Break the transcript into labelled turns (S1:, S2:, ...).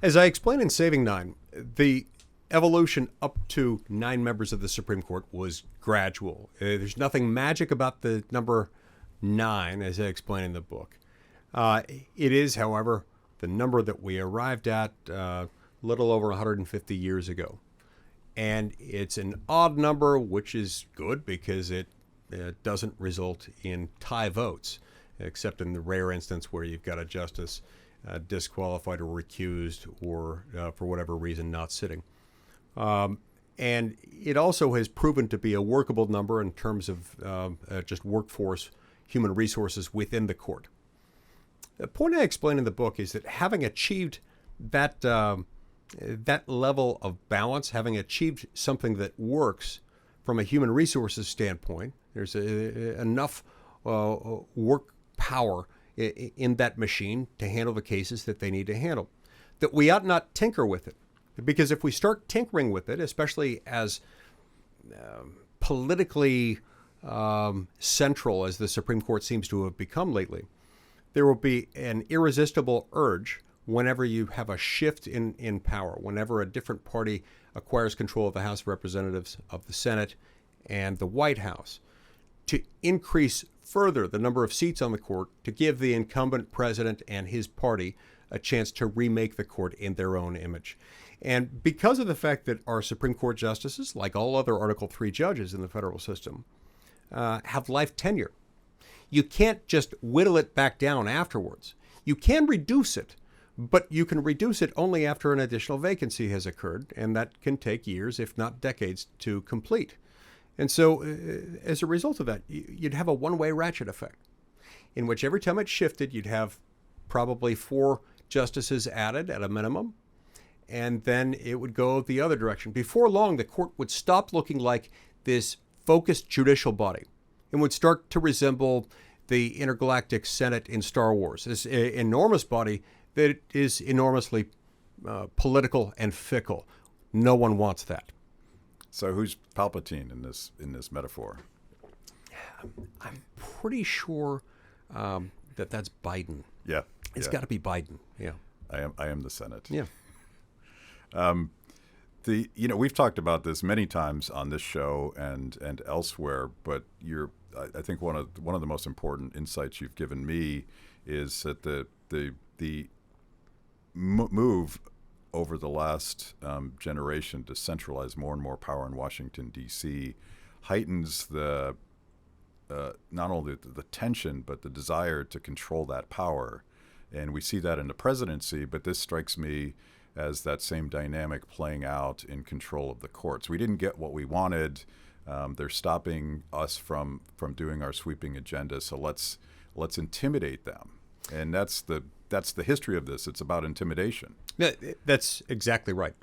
S1: As I explained in Saving Nine, the evolution up to 9 members of the Supreme Court was gradual. There's nothing magic about the number 9, as I explain in the book. It is, however, the number that we arrived at little over 150 years ago. And it's an odd number, which is good because it doesn't result in tie votes, except in the rare instance where you've got a justice disqualified or recused or, for whatever reason, not sitting. And it also has proven to be a workable number in terms of just workforce, human resources within the court. The point I explain in the book is that having achieved that level of balance, having achieved something that works from a human resources standpoint, there's enough work power in that machine to handle the cases that they need to handle, that we ought not tinker with it. Because if we start tinkering with it, especially as politically central as the Supreme Court seems to have become lately, there will be an irresistible urge whenever you have a shift in power, whenever a different party acquires control of the House of Representatives, of the Senate, and the White House, to increase further the number of seats on the court to give the incumbent president and his party a chance to remake the court in their own image. And because of the fact that our Supreme Court justices, like all other Article III judges in the federal system, have life tenure, you can't just whittle it back down afterwards. You can reduce it, but you can reduce it only after an additional vacancy has occurred, and that can take years, if not decades, to complete. And so, as a result of that, you'd have a one-way ratchet effect, in which every time it shifted, you'd have probably 4 justices added at a minimum, and then it would go the other direction. Before long, the court would stop looking like this focused judicial body and would start to resemble the intergalactic Senate in Star Wars, this enormous body that is enormously political and fickle. No one wants that.
S2: So who's Palpatine in this metaphor?
S1: I'm pretty sure that's Biden.
S2: Yeah,
S1: it's got to be Biden. Yeah,
S2: I am the Senate.
S1: Yeah.
S2: We've talked about this many times on this show and elsewhere, but I think one of the most important insights you've given me is that the move over the last generation to centralize more and more power in Washington, D.C. heightens the not only the tension, but the desire to control that power. And we see that in the presidency, but this strikes me as that same dynamic playing out in control of the courts. We didn't get what we wanted. They're stopping us from doing our sweeping agenda, so let's intimidate them. And that's the history of this. It's about intimidation.
S1: That's exactly right.